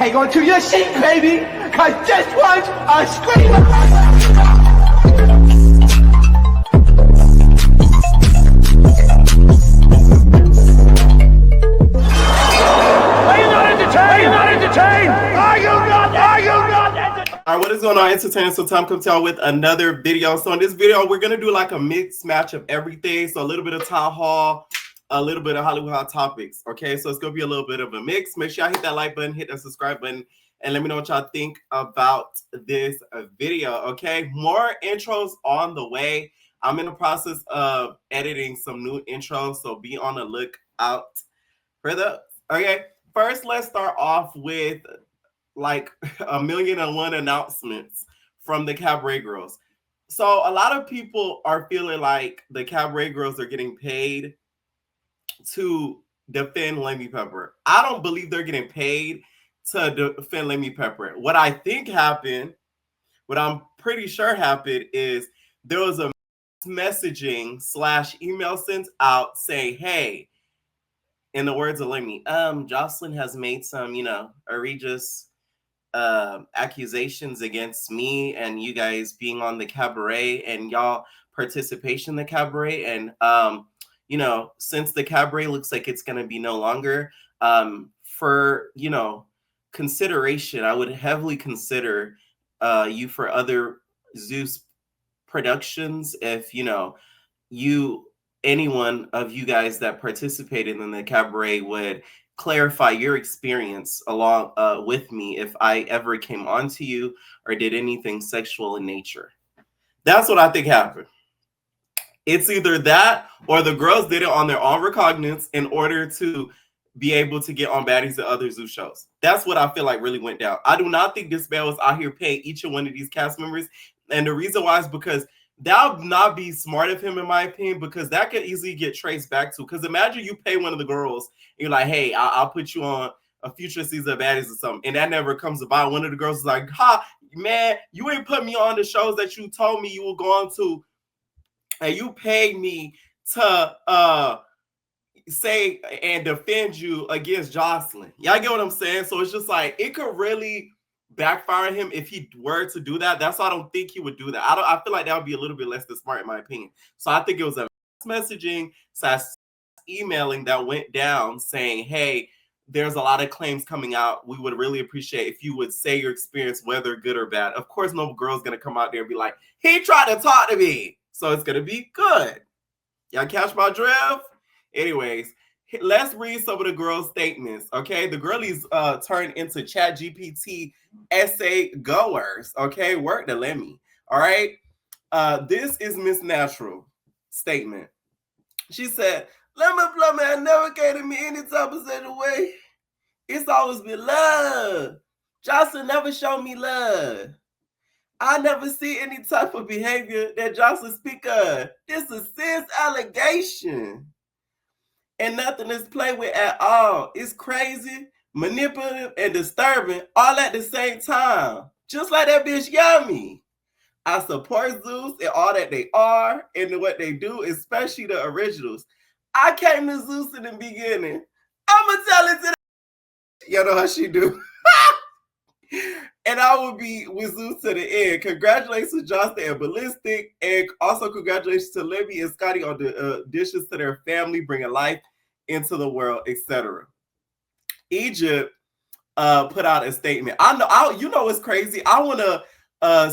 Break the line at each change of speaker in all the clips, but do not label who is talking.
hang on to your seat, baby, cause this one's a screamer.
All right, what is going on, entertainers? So time comes out with another video. So in this video, we're going to do like a mixed match of everything. So a little bit of town hall, a little bit of Hollywood hot topics. Okay, so it's going to be a little bit of a mix. Make sure y'all hit that like button, hit that subscribe button, and let me know what y'all think about this video. Okay, more intros on the way. I'm in the process of editing some new intros, so be on the lookout for those. Okay, first let's start off with like 1,000,001 announcements from the Cabaret girls. So a lot of people are feeling like the Cabaret girls are getting paid to defend Lemmy Pepper. I don't believe they're getting paid to defend Lemmy Pepper. What I think happened, what I'm pretty sure happened, is there was a messaging / email sent out saying, hey, in the words of Lemmy, Joseline has made some, egregious accusations against me and you guys being on the Cabaret and y'all participation in the Cabaret, and since the Cabaret looks like it's going to be no longer, for consideration, I would heavily consider you for other Zeus productions if anyone of you guys that participated in the Cabaret would clarify your experience along with me if I ever came onto you or did anything sexual in nature. That's what I think happened. It's either that or the girls did it on their own recognizance in order to be able to get on baddies at other Zoo shows. That's what I feel like really went down. I do not think this man was out here paying each and one of these cast members. And the reason why is because that would not be smart of him, in my opinion, because that could easily get traced back to. Because imagine you pay one of the girls, and you're like, hey, I'll put you on a future season of Baddies or something, and that never comes about. One of the girls is like, ha, man, you ain't put me on the shows that you told me you were going to, and you paid me to say and defend you against Joseline. Y'all get what I'm saying? So it's just like, it could really backfire him if he were to do that. That's why I don't think he would do that. I feel like that would be a little bit less than smart, in my opinion. So I think it was a messaging / emailing that went down saying, hey, there's a lot of claims coming out. We would really appreciate if you would say your experience, whether good or bad. Of course, no girl's going to come out there and be like, he tried to talk to me, so it's going to be good. Y'all catch my drift? Anyways, let's read some of the girls' statements, okay? The girlies turned into ChatGPT essay goers, okay? Work the Lemmy, all right? This is Miss Natural statement. She said, Lemmy Plummer never came to me any type of such a way. It's always been love. Joseline never showed me love. I never see any type of behavior that Joseline speak of. This is sis allegation. And nothing is played with at all. It's crazy, manipulative, and disturbing all at the same time. Just like that bitch Yummy. I support Zeus and all that they are and what they do, especially the originals. I came to Zeus in the beginning. I'ma tell it to the you know how she do. And I will be with Zeus to the end. Congratulations to Joseline and Ballistic. And also congratulations to Lemmy and Scotty on the additions to their family, bringing life into the world, etc. Egypt put out a statement. You know what's crazy? I want to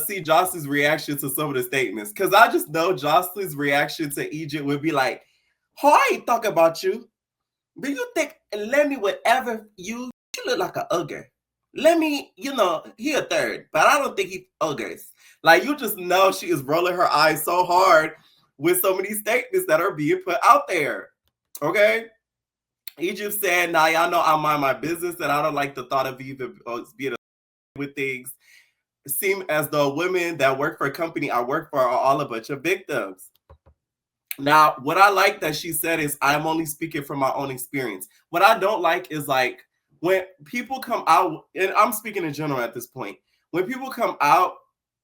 see Joseline's reaction to some of the statements, because I just know Joseline's reaction to Egypt would be like, oh, I ain't talking about you. Do you think Lemmy would ever you look like an ogre? Lemmy, he a third, but I don't think he ogres. Like, you just know she is rolling her eyes so hard with some of these statements that are being put out there. Okay? Egypt said, now y'all know I mind my business and I don't like the thought of even being with things. It seems as though women that work for a company I work for are all a bunch of victims. Now, what I like that she said is, I'm only speaking from my own experience. What I don't like is, like, when people come out, and I'm speaking in general at this point, when people come out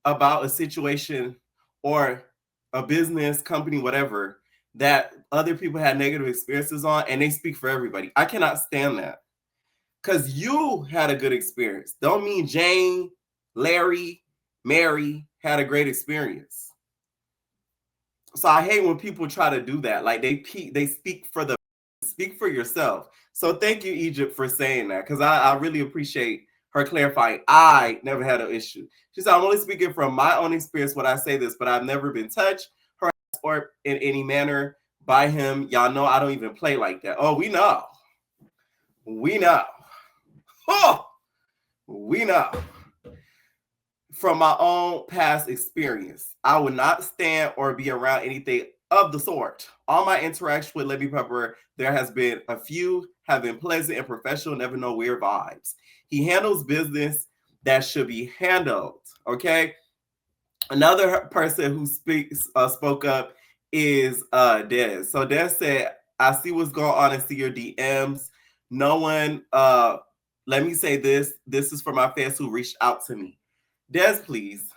about a situation or a business, company, whatever, that other people had negative experiences on, and they speak for everybody. I cannot stand that. because you had a good experience. Don't mean Jane, Larry, Mary had a great experience. So I hate when people try to do that. Like they speak for yourself. So thank you, Egypt, for saying that, because I really appreciate her clarifying. I never had an issue. She said, I'm only speaking from my own experience when I say this, but I've never been touched, harassed, or in any manner by him. Y'all know I don't even play like that. Oh, we know. We know. Oh, we know. From my own past experience, I would not stand or be around anything of the sort. All my interaction with Lemmy Pepper, there has been a few have been pleasant and professional, never no weird vibes. He handles business that should be handled. Okay. Another person who spoke up is Des. So Des said, I see what's going on and see your DMs. No one, let me say this. This is for my fans who reached out to me. Des, please.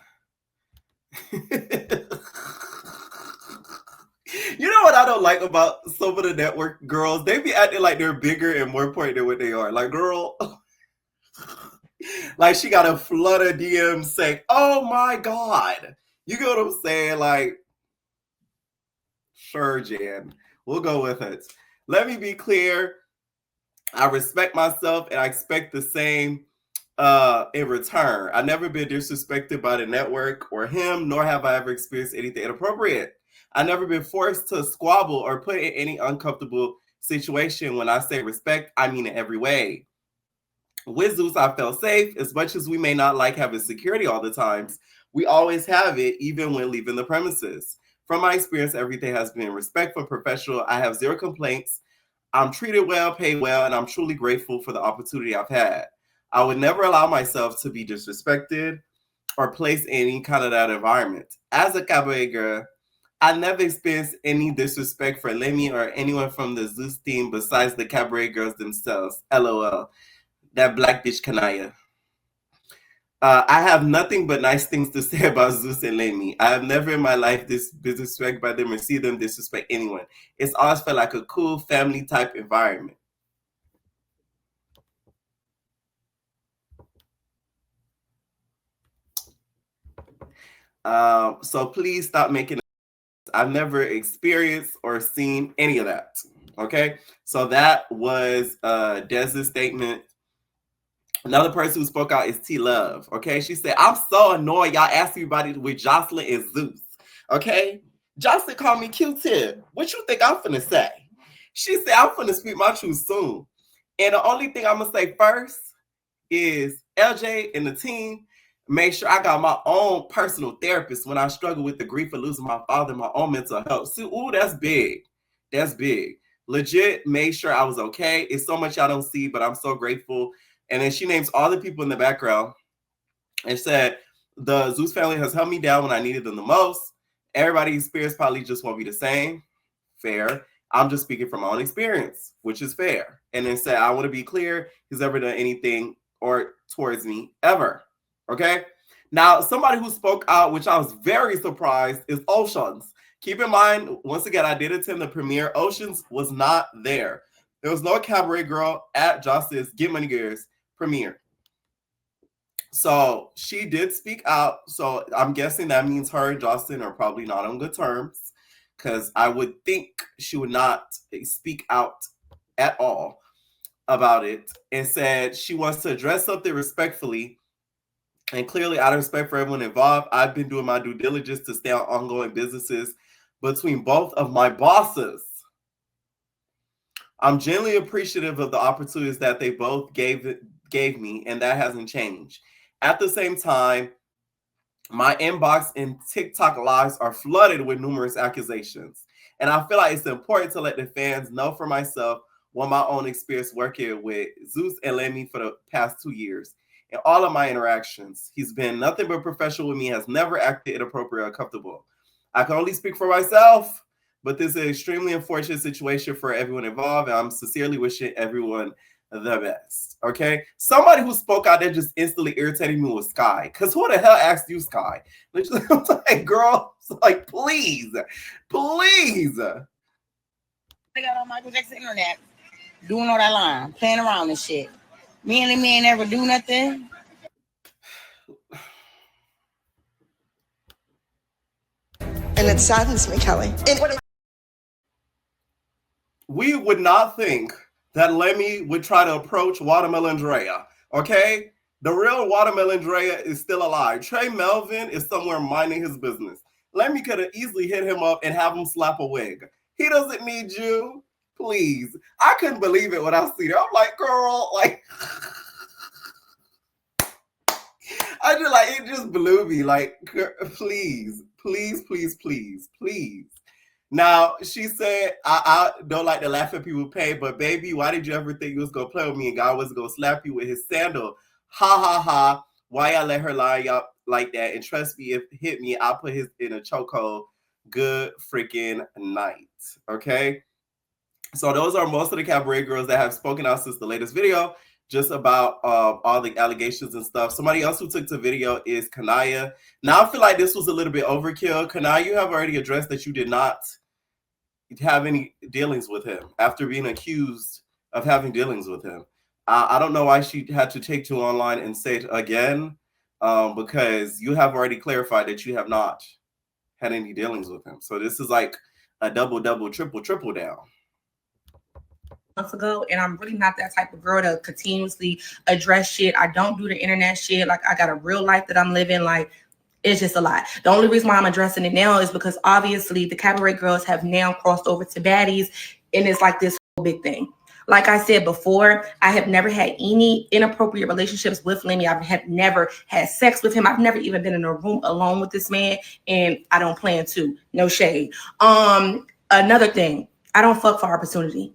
You know what I don't like about some of the network girls? They be acting like they're bigger and more important than what they are. Like, girl, like she got a flood of DMs saying, oh my God. You get what I'm saying? Like, sure, Jan. We'll go with it. Let me be clear. I respect myself and I expect the same in return. I've never been disrespected by the network or him, nor have I ever experienced anything inappropriate. I've never been forced to squabble or put in any uncomfortable situation. When I say respect, I mean in every way. With Zeus, I felt safe. As much as we may not like having security all the times, we always have it, even when leaving the premises. From my experience, everything has been respectful and professional. I have zero complaints. I'm treated well, paid well, and I'm truly grateful for the opportunity I've had. I would never allow myself to be disrespected or placed in any kind of that environment. As a cabaret girl, I never experienced any disrespect for Lemmy or anyone from the Zeus team besides the cabaret girls themselves. LOL. That black bitch canaya. I have nothing but nice things to say about Zeus and Lemmy. I have never in my life disrespected by them or see them disrespect anyone. It's always felt like a cool family type environment. So please stop making. I've never experienced or seen any of that. Okay, so that was Dez's statement. Another person who spoke out is T Love. Okay, she said, I'm so annoyed y'all ask everybody with Joseline and Zeus. Okay, Joseline called me Q-tip. What you think I'm finna say? She said, I'm finna speak my truth soon. And the only thing I'm gonna say first is LJ and the team make sure I got my own personal therapist when I struggle with the grief of losing my father, my own mental health. See, ooh, that's big. That's big. Legit made sure I was okay. It's so much y'all don't see, but I'm so grateful. And then she names all the people in the background and said, the Zeus family has held me down when I needed them the most. Everybody's experience probably just won't be the same. Fair. I'm just speaking from my own experience, which is fair. And then said, I want to be clear, he's never done anything or towards me ever. Okay. Now, somebody who spoke out, which I was very surprised, is Oceans. Keep in mind, once again, I did attend the premiere. Oceans was not there. There was no cabaret girl at Justice Get Money Gears premiere. So she did speak out. So I'm guessing that means her and Justin are probably not on good terms, because I would think she would not speak out at all about it, and said she wants to address something respectfully and clearly out of respect for everyone involved. I've been doing my due diligence to stay on ongoing businesses between both of my bosses. I'm genuinely appreciative of the opportunities that they both gave me, and that hasn't changed. At the same time, my inbox and TikTok lives are flooded with numerous accusations. And I feel like it's important to let the fans know for myself what my own experience working with Zeus and Lemmy for the past 2 years. In all of my interactions, he's been nothing but professional with me, has never acted inappropriate or uncomfortable. I can only speak for myself, but this is an extremely unfortunate situation for everyone involved, and I'm sincerely wishing everyone the best. Okay, somebody who spoke out there just instantly irritated me was Sky, because who the hell asked you, Sky? I'm like, girl, like, please.
They got on Michael Jackson internet doing all that line, playing around and shit. Me and Lemmy ain't never do nothing.
And it saddens me, Kelly.
We would not think that Lemmy would try to approach Watermelon Drea, okay? The real Watermelon Drea is still alive. Trey Melvin is somewhere minding his business. Lemmy could have easily hit him up and have him slap a wig. He doesn't need you. Please. I couldn't believe it when I seen it. I'm like, girl, like... I just like, it just blew me. Like, please, please, please, please, please. Now, she said, I don't like to laugh at people pain, but baby, why did you ever think you was going to play with me and God was going to slap you with his sandal? Ha, ha, ha. Why I let her lie up like that? And trust me, if it hit me, I'll put his in a chokehold. Good freaking night. Okay? So those are most of the Cabaret girls that have spoken out since the latest video, just about all the allegations and stuff. Somebody else who took to video is Kanaya. Now I feel like this was a little bit overkill. Kanaya, you have already addressed that you did not have any dealings with him after being accused of having dealings with him. I don't know why she had to take to online and say it again, because you have already clarified that you have not had any dealings with him. So this is like a double, triple down.
Ago, and I'm really not that type of girl to continuously address shit. I don't do the internet shit. Like, I got a real life that I'm living. Like, it's just a lot. The only reason why I'm addressing it now is because obviously the Cabaret girls have now crossed over to baddies, and it's like this whole big thing. Like I said before, I have never had any inappropriate relationships with Lemmy. I have never had sex with him. I've never even been in a room alone with this man, and I don't plan to. No shade. Another thing, I don't fuck for opportunity.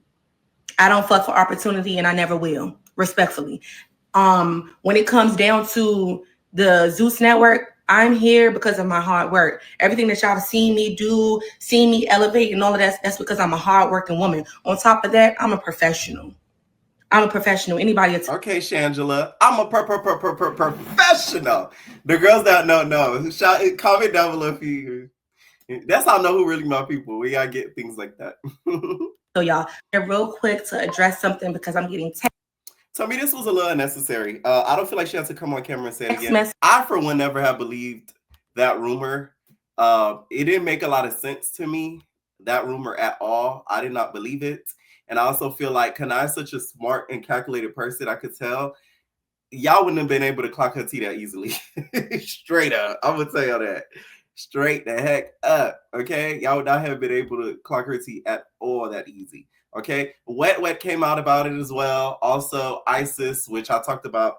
I don't fuck for opportunity, and I never will, respectfully. When it comes down to the Zeus network, I'm here because of my hard work. Everything that y'all have seen me do, seen me elevate and all of that's because I'm a hardworking woman. On top of that, I'm a professional. I'm a professional. Anybody?
Okay, Shangela, I'm a professional. The girls that know. Comment down below if you... That's how I know who really my people. We gotta get things like that.
So y'all, real quick to address something because I'm getting text.
To me, this was a little unnecessary. I don't feel like she has to come on camera and say it again. I, for one, never have believed that rumor. It didn't make a lot of sense to me, that rumor at all. I did not believe it. And I also feel like Kanai is such a smart and calculated person, I could tell. Y'all wouldn't have been able to clock her tea that easily. Straight up. I'm going to tell y'all that. Straight the heck up, okay? Y'all would not have been able to clock her tea at all that easy, okay? Wet came out about it as well. Also, Isis, which I talked about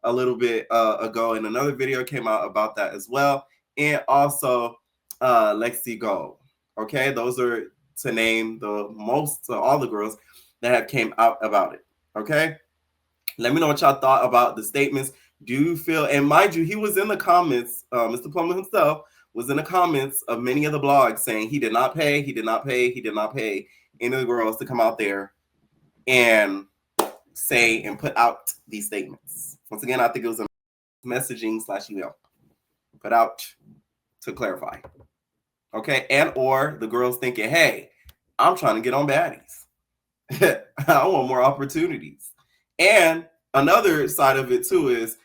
a little bit ago in another video, came out about that as well. And also Lexi Gold, okay? Those are, to name the most, all the girls that have came out about it, okay? Let me know what y'all thought about the statements. Do you feel, and mind you, he was in the comments, Mr. Plummer himself was in the comments of many of the blogs saying he did not pay any of the girls to come out there and say and put out these statements. Once again, I think it was a messaging / email put out to clarify. Okay, and or the girls thinking, hey, I'm trying to get on baddies. I want more opportunities. And another side of it too is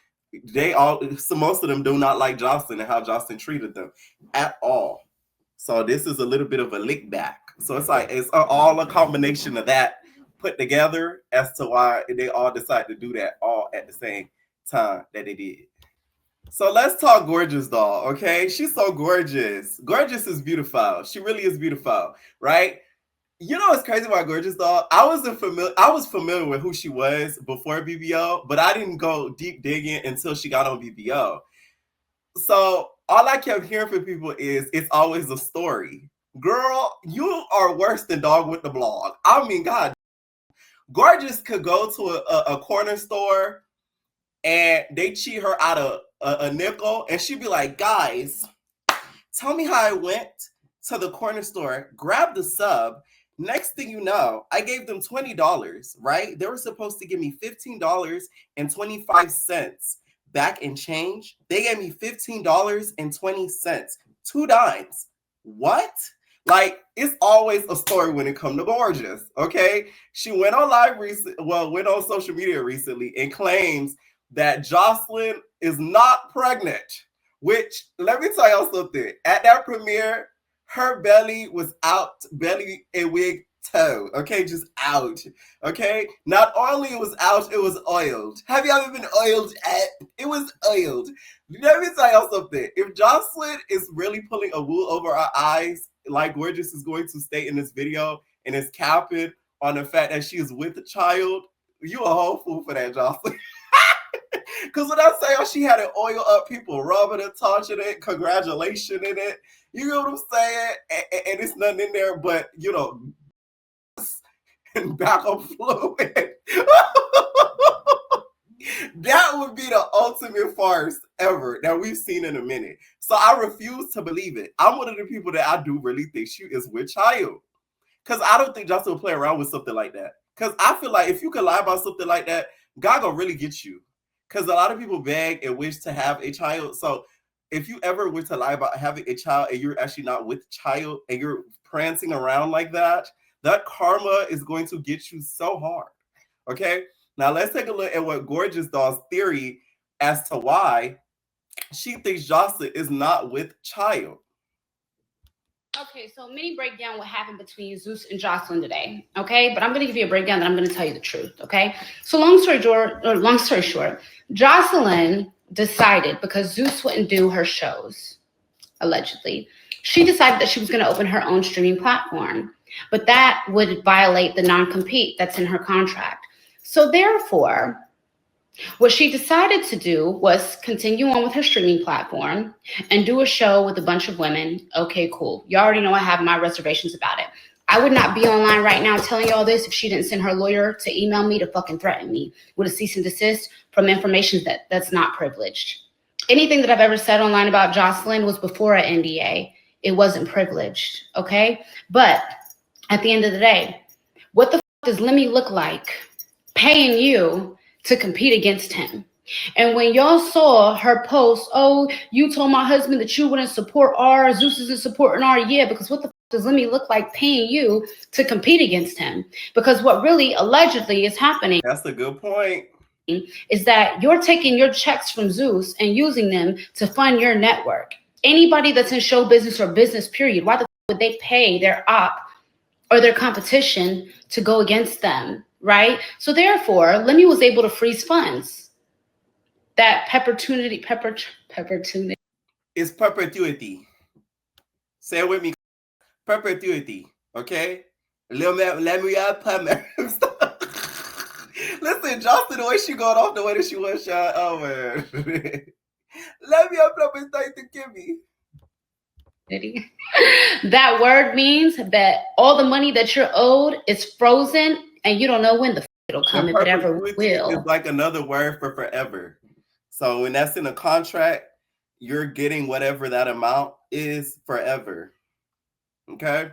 most of them do not like Joseline and how Joseline treated them at all. So this is a little bit of a lick back. So it's like it's all a combination of that put together as to why they all decided to do that all at the same time that they did. So let's talk Gorgeous doll, okay? She's so gorgeous. Gorgeous is beautiful. She really is beautiful, right? You know what's crazy about Gorgeous doll? I was familiar with who she was before BBO, but I didn't go deep digging until she got on BBO. So all I kept hearing from people is it's always a story. Girl, you are worse than Dog with the Blog. I mean, God, Gorgeous could go to a corner store and they cheat her out of a nickel, and she'd be like, guys, tell me how I went to the corner store, grabbed the sub. Next thing you know, I gave them $20, right? They were supposed to give me $15.25 back in change. They gave me $15.20, 2 dimes. What? Like, it's always a story when it comes to Gorgeous, okay? She went on live went on social media recently and claims that Joseline is not pregnant, which, let me tell y'all something. At that premiere, her belly was out, belly and wig toe, okay? Just out, okay? Not only it was out, it was oiled. Have you ever been oiled? It was oiled. Let me tell y'all something. If Joseline is really pulling a wool over our eyes, like Gorgeous is going to state in this video, and is capping on the fact that she is with a child, you a whole fool for that, Joseline. Because when I say, oh, she had it oil up, people rubbing it, touching it, congratulations in it. You know what I'm saying? And it's nothing in there but, you know, and backup fluid. That would be the ultimate farce ever that we've seen in a minute. So I refuse to believe it. I'm one of the people that I do really think she is with child. Because I don't think Joseline will play around with something like that. Because I feel like if you could lie about something like that, God gonna really get you. Because a lot of people beg and wish to have a child. So if you ever were to lie about having a child and you're actually not with child and you're prancing around like that, that karma is going to get you so hard. Okay? Now let's take a look at what Gorgeous Doll's theory as to why she thinks Joseline is not with child.
Okay, so mini breakdown what happened between Zeus and Joseline today, okay? But I'm going to give you a breakdown, then I'm going to tell you the truth, okay? So long story short, Joseline decided, because Zeus wouldn't do her shows, allegedly, she decided that she was going to open her own streaming platform, but that would violate the non-compete that's in her contract. So therefore, what she decided to do was continue on with her streaming platform and do a show with a bunch of women. Okay, cool. You already know I have my reservations about it. I would not be online right now telling you all this if she didn't send her lawyer to email me to fucking threaten me with a cease and desist from information that's not privileged. Anything that I've ever said online about Joseline was before an NDA. It wasn't privileged, okay? But at the end of the day, what the fuck does Lemmy look like paying you to compete against him? And when y'all saw her post, oh, you told my husband that you wouldn't support R, Zeus isn't supporting R. Yeah, because what the fuck does Lemmy look like paying you to compete against him? Because what really allegedly is happening,
that's a good point,
is that you're taking your checks from Zeus and using them to fund your network. Anybody that's in show business or business period, why the fuck would they pay their op or their competition to go against them? Right? So therefore, Lemmy was able to freeze funds. That perpetuity.
It's perpetuity. Say it with me. Perpetuity. Okay? Lemmy. Listen, Justin, the way she going off the way that she was shot. Oh, man. Lemmy, I'm starting to give me.
That word means that all the money that you're owed is frozen and you don't know when the f it'll come, if it ever will.
It's like another word for forever. So when that's in a contract, you're getting whatever that amount is forever. Okay?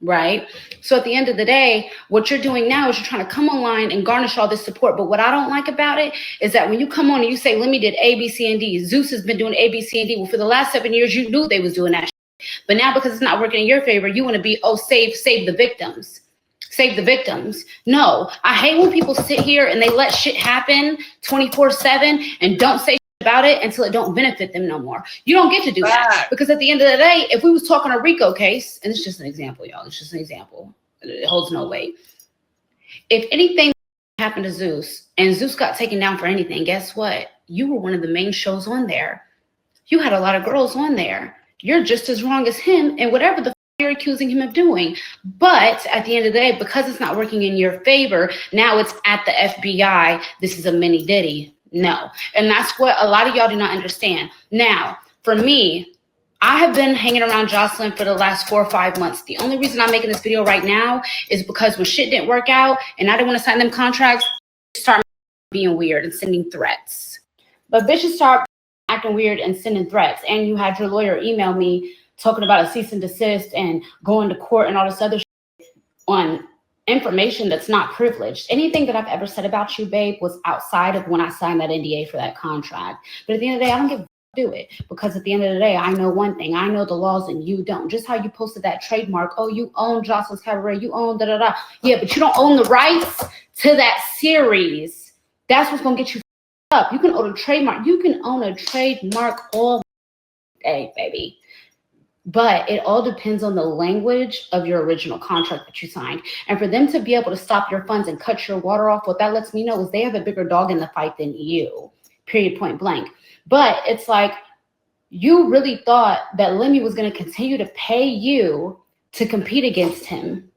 Right? So at the end of the day, what you're doing now is you're trying to come online and garnish all this support. But what I don't like about it is that when you come on and you say, Lemmy did A, B, C, and D, Zeus has been doing A, B, C, and D. Well, for the last 7 years, you knew they was doing that shit. But now because it's not working in your favor, you want to be, oh, save the victims. Save the victims. No, I hate when people sit here and they let shit happen 24/7 and don't say shit about it until it don't benefit them no more. You don't get to do that, because at the end of the day, if we was talking a RICO case, and it's just an example, y'all, it's just an example. It holds no weight. If anything happened to Zeus and Zeus got taken down for anything, guess what? You were one of the main shows on there. You had a lot of girls on there. You're just as wrong as him and whatever the you're accusing him of doing. But at the end of the day, because it's not working in your favor, now it's at the FBI. This is a mini Diddy. No. And that's what a lot of y'all do not understand. Now, for me, I have been hanging around Joseline for the last 4 or 5 months. The only reason I'm making this video right now is because when shit didn't work out and I didn't want to sign them contracts, start being weird and sending threats. But bitches start acting weird and sending threats. And you had your lawyer email me talking about a cease and desist and going to court and all this other shit on information that's not privileged. Anything that I've ever said about you, babe, was outside of when I signed that NDA for that contract. But at the end of the day, I don't give do it, because at the end of the day, I know one thing. I know the laws and you don't. Just how you posted that trademark. Oh, you own Joseline's Cabaret. You own da-da-da. Yeah, but you don't own the rights to that series. That's what's going to get you up. You can own a trademark. You can own a trademark all day, baby. But it all depends on the language of your original contract that you signed. And for them to be able to stop your funds and cut your water off, what that lets me know is they have a bigger dog in the fight than you, period, point blank. But it's like, you really thought that Lemmy was going to continue to pay you to compete against him.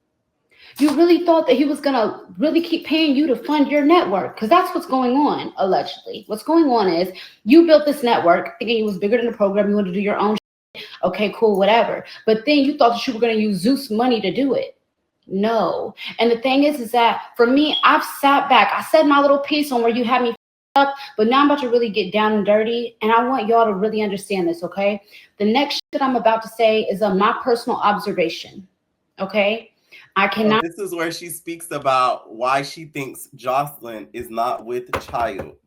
You really thought that he was going to really keep paying you to fund your network, because that's what's going on, allegedly. What's going on is you built this network thinking it was bigger than the program. You wanted to do your own shit. Okay, cool, whatever. But then you thought that you were going to use Zeus money to do it. No. And the thing is that for me, I've sat back. I said my little piece on where you had me up, but now I'm about to really get down and dirty, and I want y'all to really understand this, okay? The next shit that I'm about to say is my personal observation, okay? I cannot.
This is where she speaks about why she thinks Joseline is not with child.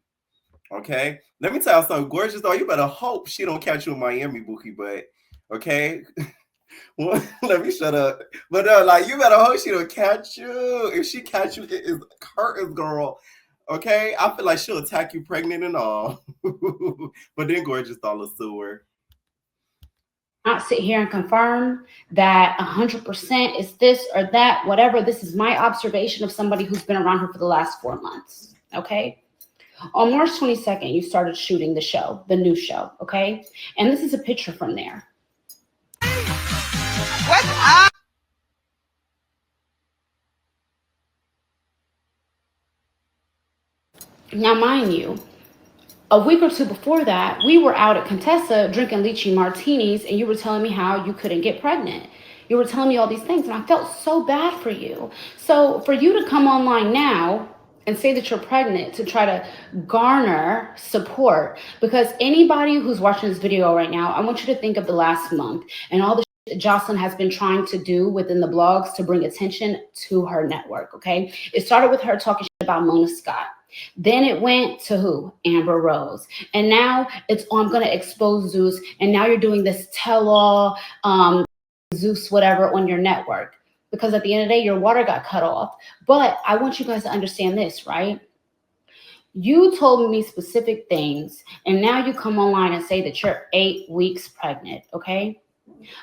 Okay, let me tell you something, gorgeous though. You better hope she don't catch you in Miami, Bookie. But okay, well, let me shut up. But like, you better hope she don't catch you. If she catch you, it is curtains, girl. Okay, I feel like she'll attack you pregnant and all. But then gorgeous thought will sue her.
Not sit here and confirm that 100% is this or that, whatever. This is my observation of somebody who's been around her for the last 4 months, okay? On March 22nd, you started shooting the show, the new show, okay? And this is a picture from there.
What's up?
Now, mind you, a week or two before that, we were out at Contessa drinking lychee martinis, and you were telling me how you couldn't get pregnant. You were telling me all these things, and I felt so bad for you. So for you to come online now and say that you're pregnant to try to garner support, because anybody who's watching this video right now, I want you to think of the last month and all the shit that Joseline has been trying to do within the blogs to bring attention to her network, okay? It started with her talking shit about Mona Scott. Then it went to who? Amber Rose. And now it's, oh, I'm going to expose Zeus. And now you're doing this tell-all Zeus whatever on your network. Because at the end of the day, your water got cut off. But I want you guys to understand this, right? You told me specific things, and now you come online and say that you're 8 weeks pregnant, okay?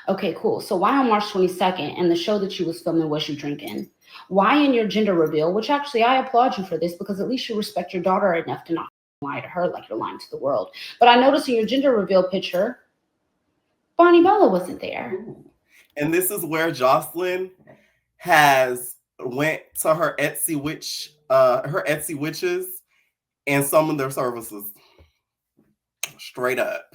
Okay, cool. So why on March 22nd and the show that you was filming was you drinking? Why in your gender reveal, which actually I applaud you for this, because at least you respect your daughter enough to not lie to her like you're lying to the world. But I noticed in your gender reveal picture, Bonnie Bella wasn't there.
And this is where Joseline has went to her Etsy witches and summoned their services. Straight up.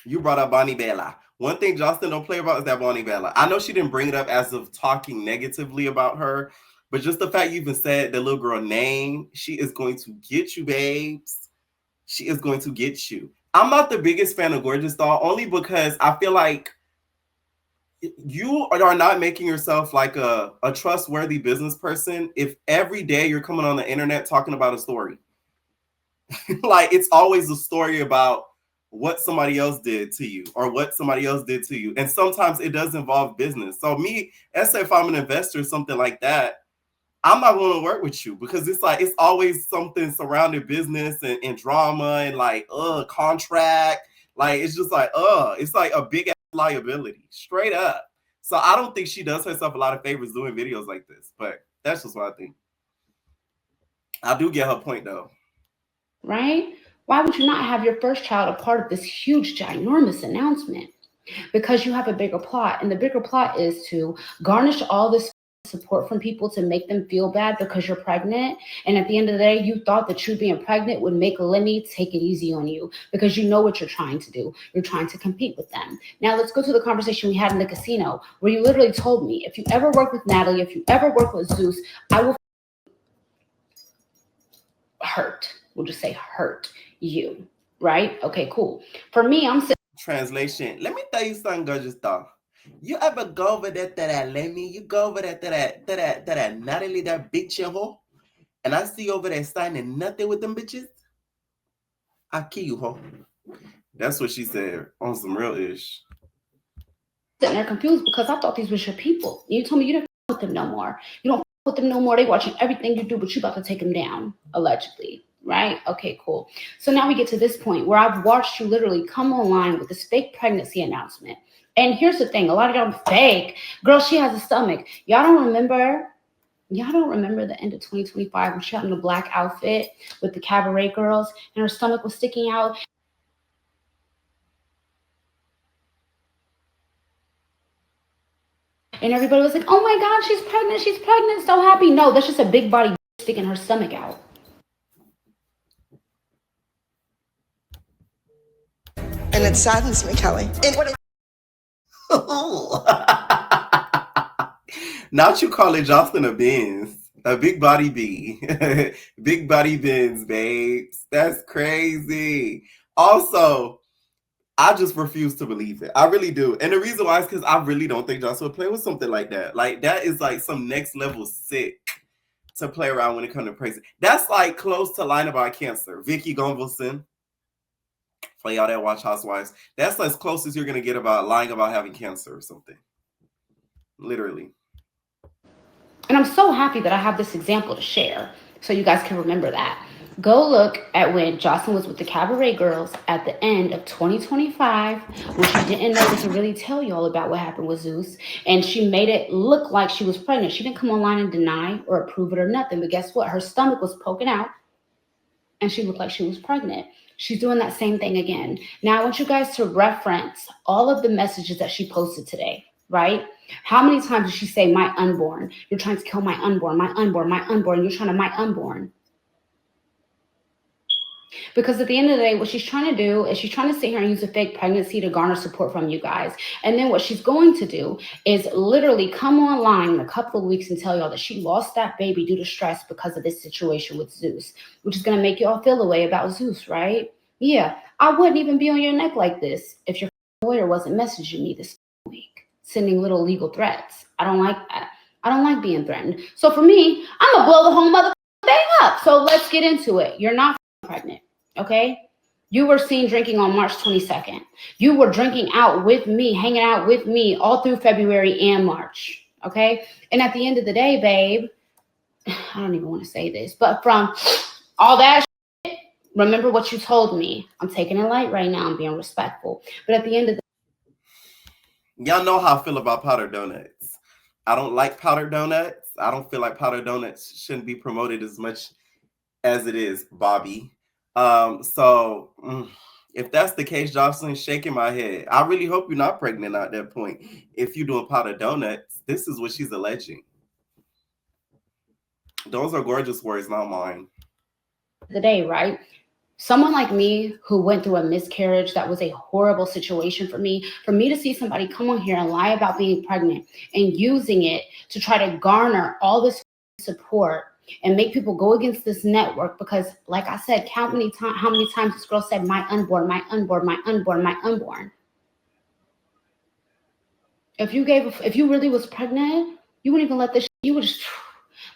You brought up Bonnie Bella. One thing Joseline don't play about is that Bonnie Bella. I know she didn't bring it up as of talking negatively about her, but just the fact you even said the little girl name, she is going to get you, babes. She is going to get you. I'm not the biggest fan of Gorgeous Doll, only because I feel like you are not making yourself like a trustworthy business person if every day you're coming on the internet talking about a story. Like, it's always a story about what somebody else did to you or what somebody else did to you. And sometimes it does involve business. So me, let's say if I'm an investor or something like that, I'm not going to work with you because it's like, it's always something surrounding business and drama and like, contract. Like, it's just like, it's like a big ass liability straight up. So I don't think she does herself a lot of favors doing videos like this, but that's just what I think. I do get her point though.
Right? Why would you not have your first child a part of this huge, ginormous announcement? Because you have a bigger plot, and the bigger plot is to garnish all this support from people to make them feel bad because you're pregnant. And at the end of the day, you thought that you being pregnant would make Lemmy take it easy on you because you know what you're trying to do. You're trying to compete with them. Now let's go to the conversation we had in the casino where you literally told me, if you ever work with Natalie, if you ever work with Zeus, I will hurt. We'll just say hurt you, right? Okay, cool. For me, I'm saying.
Translation. Let me tell you something, Gorgeous Doll. You ever go over there to that Lemmy? You go over there to that Natalie, that bitch in ho? And I see you over there signing nothing with them bitches? I kill you, ho. That's what she said on some real ish.
Sitting there confused because I thought these were your people. You told me you didn't with them no more. You don't with them no more. They watching everything you do, but you about to take them down, allegedly. Right? Okay, cool. So now we get to this point where I've watched you literally come online with this fake pregnancy announcement. And here's the thing, a lot of y'all fake. Girl, she has a stomach. Y'all don't remember the end of 2025 when she got in the black outfit with the Cabaret girls and her stomach was sticking out? And everybody was like, oh my God, she's pregnant, so happy. No, that's just a big body sticking her stomach out.
And it saddens me, Kelly.
Not you calling Joseline a Benz, a big body B. Big body Benz, babes. That's crazy. Also, I just refuse to believe it. I really do. And the reason why is because I really don't think Joseline would play with something like that. Like, that is like some next level sick to play around when it comes to praise. That's like close to lying about cancer. Vicky Gunvalson. For y'all that watch Housewives, that's as close as you're going to get about lying about having cancer or something. Literally.
And I'm so happy that I have this example to share so you guys can remember that. Go look at when Joseline was with the Cabaret girls at the end of 2025, when she didn't know to really tell you all about what happened with Zeus. And she made it look like she was pregnant. She didn't come online and deny or approve it or nothing. But guess what? Her stomach was poking out and she looked like she was pregnant. She's doing that same thing again. Now I want you guys to reference all of the messages that she posted today, right? How many times did she say, my unborn? You're trying to kill my unborn, my unborn, my unborn. You're trying to my unborn. Because at the end of the day, what she's trying to do is she's trying to sit here and use a fake pregnancy to garner support from you guys. And then what she's going to do is literally come online in a couple of weeks and tell y'all that she lost that baby due to stress because of this situation with Zeus, which is going to make y'all feel the way about Zeus, right? Yeah, I wouldn't even be on your neck like this if your lawyer wasn't messaging me this week, sending little legal threats. I don't like that. I don't like being threatened. So for me, I'm going to blow the whole mother thing up. So let's get into it. You're not pregnant. Okay, you were seen drinking on March 22nd. You were drinking out with me, hanging out with me all through February and March. Okay, and at the end of the day, babe, I don't even want to say this, but from all that shit, remember what you told me. I'm taking it light right now. I'm being respectful. But at the end of the
y'all know how I feel about powdered donuts. I don't like powdered donuts. I don't feel like powdered donuts shouldn't be promoted as much as it is, Bobby. If that's the case, Joseline's shaking my head. I really hope you're not pregnant at that point. If you're doing powdered donuts, this is what she's alleging. Those are gorgeous words, not mine.
The day, right? Someone like me who went through a miscarriage, that was a horrible situation for me to see somebody come on here and lie about being pregnant and using it to try to garner all this support and make people go against this network, because like I said, how many times this girl said, my unborn, my unborn, my unborn, my unborn. If you really was pregnant, you wouldn't even let this, you would just,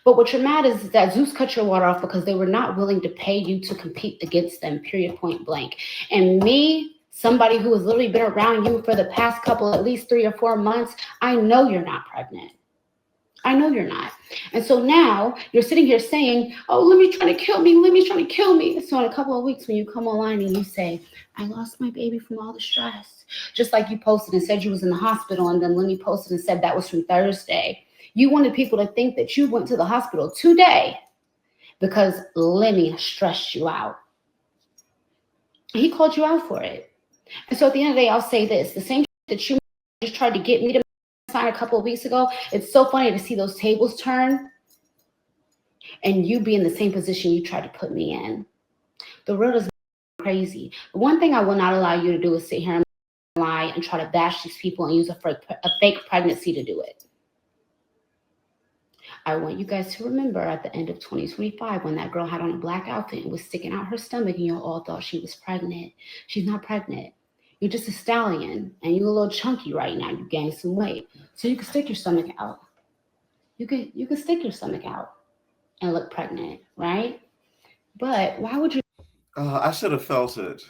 but what you're mad is that Zeus cut your water off because they were not willing to pay you to compete against them, period, point blank. And me, somebody who has literally been around you for the past couple, at least 3 or 4 months, I know you're not pregnant. I know you're not. And so now you're sitting here saying, oh, Lemmy's trying to kill me. Lemmy's trying to kill me. So in a couple of weeks, when you come online and you say, I lost my baby from all the stress, just like you posted and said you was in the hospital, and then Lemmy posted and said that was from Thursday. You wanted people to think that you went to the hospital today because Lemmy stressed you out. He called you out for it. And so at the end of the day, I'll say this, the same that you just tried to get me to sign a couple of weeks ago, it's so funny to see those tables turn and you be in the same position you tried to put me in. The world is crazy. The one thing I will not allow you to do is sit here and lie and try to bash these people and use a fake pregnancy to do it. I want you guys to remember at the end of 2025 when that girl had on a black outfit and was sticking out her stomach and you all thought she was pregnant. She's not pregnant. You're just a stallion and you're a little chunky right now. You gained some weight. So you can stick your stomach out. You can stick your stomach out and look pregnant, right? But why would you?
I should have felt it.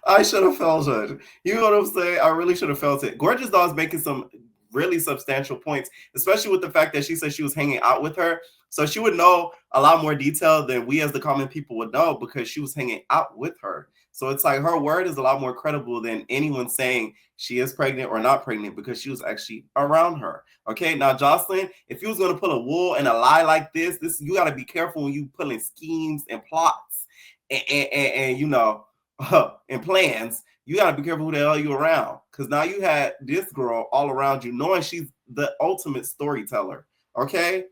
I should have felt it. You know what I'm saying? I really should have felt it. Gorgeous Doll's making some really substantial points, especially with the fact that she said she was hanging out with her. So she would know a lot more detail than we as the common people would know because she was hanging out with her. So it's like her word is a lot more credible than anyone saying she is pregnant or not pregnant because she was actually around her. Okay, now Joseline, if you was going to pull a wool and a lie like this you got to be careful when you pulling schemes and plots and you know, and plans. You got to be careful who the hell you around because now you had this girl all around you knowing she's the ultimate storyteller. Okay,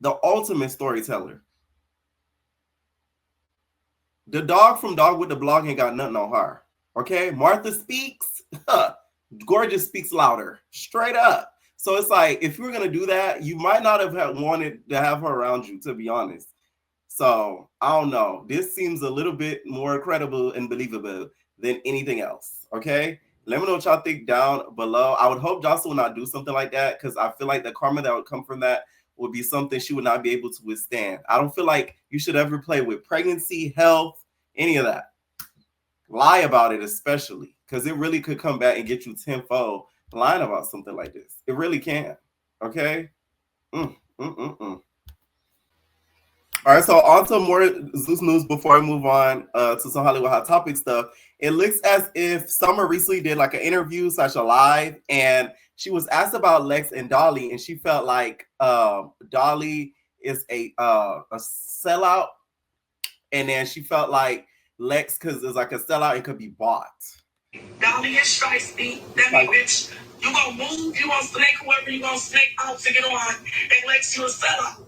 the ultimate storyteller. The dog from Dog with the Blog ain't got nothing on her. Okay, Martha speaks. Gorgeous speaks louder. Straight up. So it's like if you were gonna do that, you might not have wanted to have her around you, to be honest. So I don't know. This seems a little bit more credible and believable than anything else. Okay, let me know what y'all think down below. I would hope Jocelyn will not do something like that because I feel like the karma that would come from that would be something she would not be able to withstand. I don't feel like you should ever play with pregnancy, health, any of that. Lie about it, especially because it really could come back and get you tenfold lying about something like this. It really can. Okay. All right, so on to more Zeus news before I move on to some Hollywood Hot Topic stuff. It looks as if Summer recently did like an interview / a live, and she was asked about Lex and Dolly, and she felt like Dolly is a sellout, and then she felt like Lex because it's like a sellout and could be bought.
Dolly is shiesty. That means, bitch, you gonna move, you gonna snake whoever you gonna snake out to get on, and Lex you a sellout.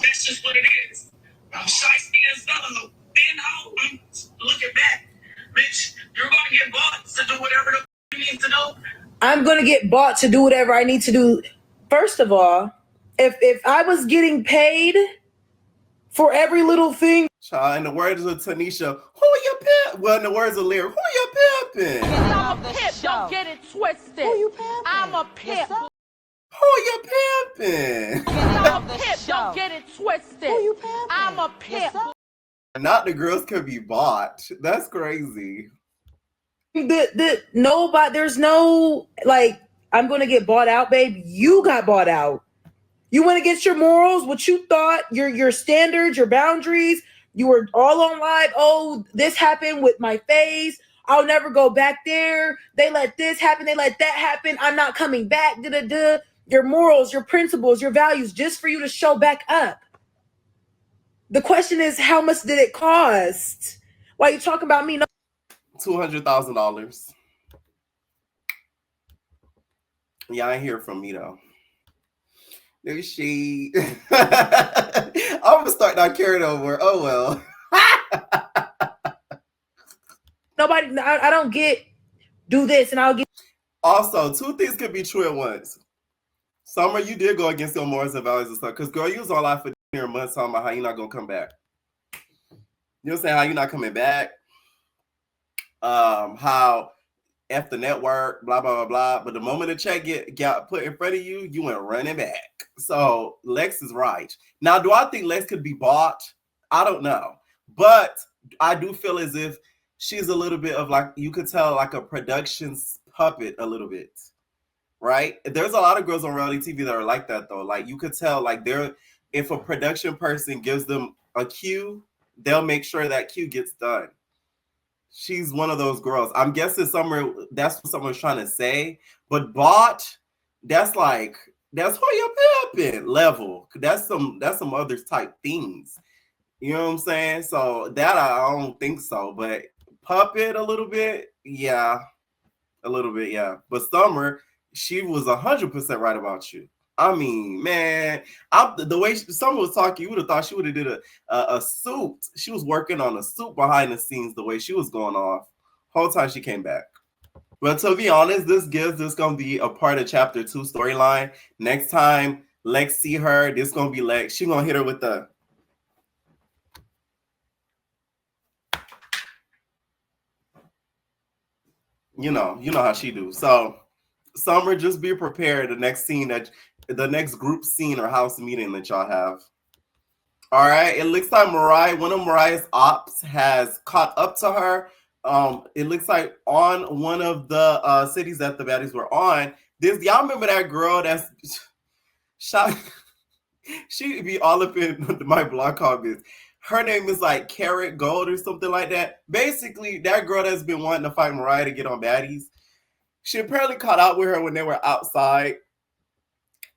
That's just what it is. I'm shiesty and sellout. And how I'm looking back, bitch, you're gonna get bought to do whatever you need to do.
I'm gonna get bought to do whatever I need to do. First of all, if I was getting paid for every little thing.
In the words of Tanisha, who you pimp? Well, in the words of Lyric, who you pimping?
I'm a pimp, don't get it twisted. Who you pimping? I'm a pimp.
Who you pimping?
I'm a pimp, don't get it twisted. Who you pimping? I'm a pimp.
Not the girls could be bought. That's crazy.
Nobody, there's no like, I'm gonna get bought out, babe. You got bought out. You went against your morals, what you thought, your standards, your boundaries. You were all on live. Oh, this happened with my face. I'll never go back there. They let this happen. They let that happen. I'm not coming back. Your morals, your principles, your values, just for you to show back up. The question is, how much did it cost? Why are you talking about me? No.
$200,000. Yeah, I ain't hear from me though. No shade. I'm gonna start not caring over. Oh well.
Nobody. I don't get. Do this and I'll get.
Also, two things could be true at once. Summer, you did go against your morals and values and stuff. Because girl, you was on live for a month talking about how you're not gonna come back. You know what I'm saying? How you're not coming back. How F the network, blah, blah, blah, blah. But the moment the check got put in front of you, you went running back. So Lex is right. Now, do I think Lex could be bought? I don't know. But I do feel as if she's a little bit of like, you could tell like a production's puppet a little bit. Right? There's a lot of girls on reality TV that are like that though. Like you could tell like if a production person gives them a cue, they'll make sure that cue gets done. She's one of those girls. I'm guessing that's what someone's trying to say. But bought, that's who you're pimping level. That's some other type things. You know what I'm saying? So that I don't think so. But puppet a little bit, yeah. A little bit, yeah. But Summer, she was 100% right about you. I mean, man, the way Summer was talking, you would have thought she would have did a suit. She was working on a suit behind the scenes the way she was going off. Whole time she came back. But to be honest, this going to be a part of chapter 2 storyline. Next time Lex see her, this going to be Lex. She going to hit her with the... You know how she do. So Summer, just be prepared. The next group scene or house meeting that y'all have. All right. It looks like one of Mariah's ops has caught up to her. It looks like on one of the cities that the baddies were on. Y'all remember that girl that's shot? She be all up in my blog comments. Her name is like Carrot Gold or something like that. Basically, that girl that's been wanting to fight Mariah to get on baddies. She apparently caught out with her when they were outside.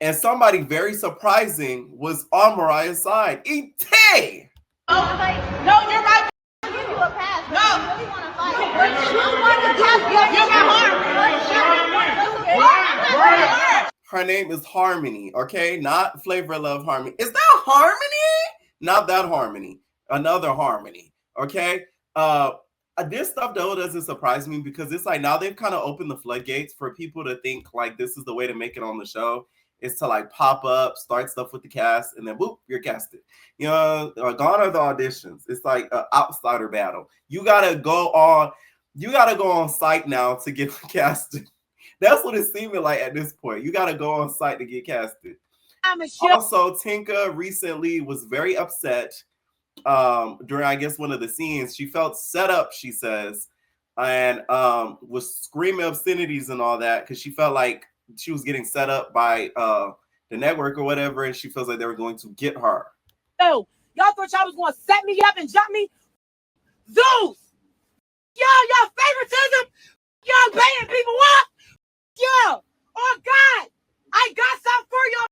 And somebody very surprising was on Mariah's side. E.T.
No, you're right. I'll give you a pass. No. You really want to fight.
Her name is Harmony, okay? Not Flavor Love Harmony. Is that Harmony? Not that Harmony. Another Harmony, okay? This stuff, though, doesn't surprise me because it's like now they've kind of opened the floodgates for people to think like this is the way to make it on the show. Is to like pop up, start stuff with the cast, and then whoop, you're casted. You know, gone are the auditions. It's like an outsider battle. You gotta go on site now to get casted. That's what it's seeming like at this point. You gotta go on site to get casted. Also, Tinka recently was very upset during, I guess, one of the scenes. She felt set up, she says, and was screaming obscenities and all that because she felt like she was getting set up by the network or whatever, and she feels like they were going to get her.
Oh, y'all thought y'all was going to set me up and jump me? Zeus! Y'all favoritism? Y'all paying people up? Yo! Oh, God! I got something for y'all.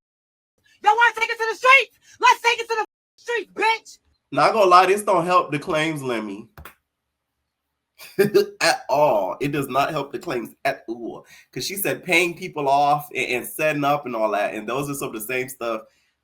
Y'all want to take it to the streets? Let's take it to the streets, bitch!
Not gonna lie, this don't help the claims, Lemmy. At all. It does not help the claims at all. Because she said paying people off and setting up and all that. And those are some of the same stuff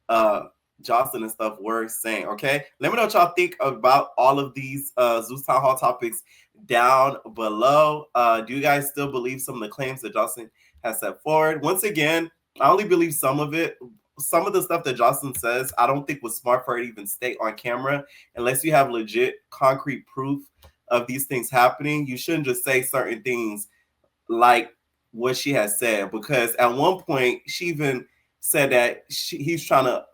Joseline and stuff were saying. Okay. Let me know what y'all think about all of these Zeus Town Hall topics down below. Do you guys still believe some of the claims that Joseline has set forward? Once again, I only believe some of it. Some of the stuff that Joseline says, I don't think was smart for her to even state on camera unless you have legit concrete proof of these things happening. You shouldn't just say certain things like what she has said, because at one point she even said that he's trying to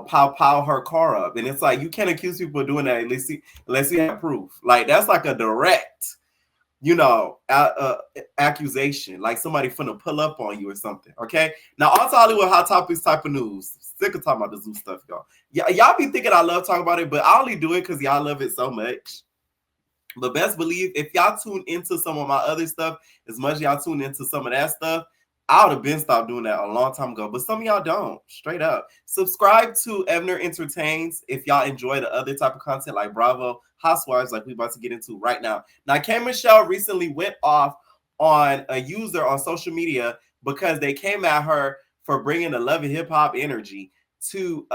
pow her car up, and it's like you can't accuse people of doing that unless you have proof. Like that's like a direct, accusation, like somebody finna pull up on you or something. Okay, now on to Hollywood Hot Topics type of news. Sick of talking about the Zeus stuff, y'all. Y'all be thinking I love talking about it, but I only do it because y'all love it so much. But best believe if y'all tune into some of my other stuff as much as y'all tune into some of that stuff, I would have been stopped doing that a long time ago. But some of y'all don't. Straight up. Subscribe to Evner Entertains if y'all enjoy the other type of content like Bravo, Housewives, like we about to get into right now. Now, K. Michelle recently went off on a user on social media because they came at her for bringing the love and hip hop energy to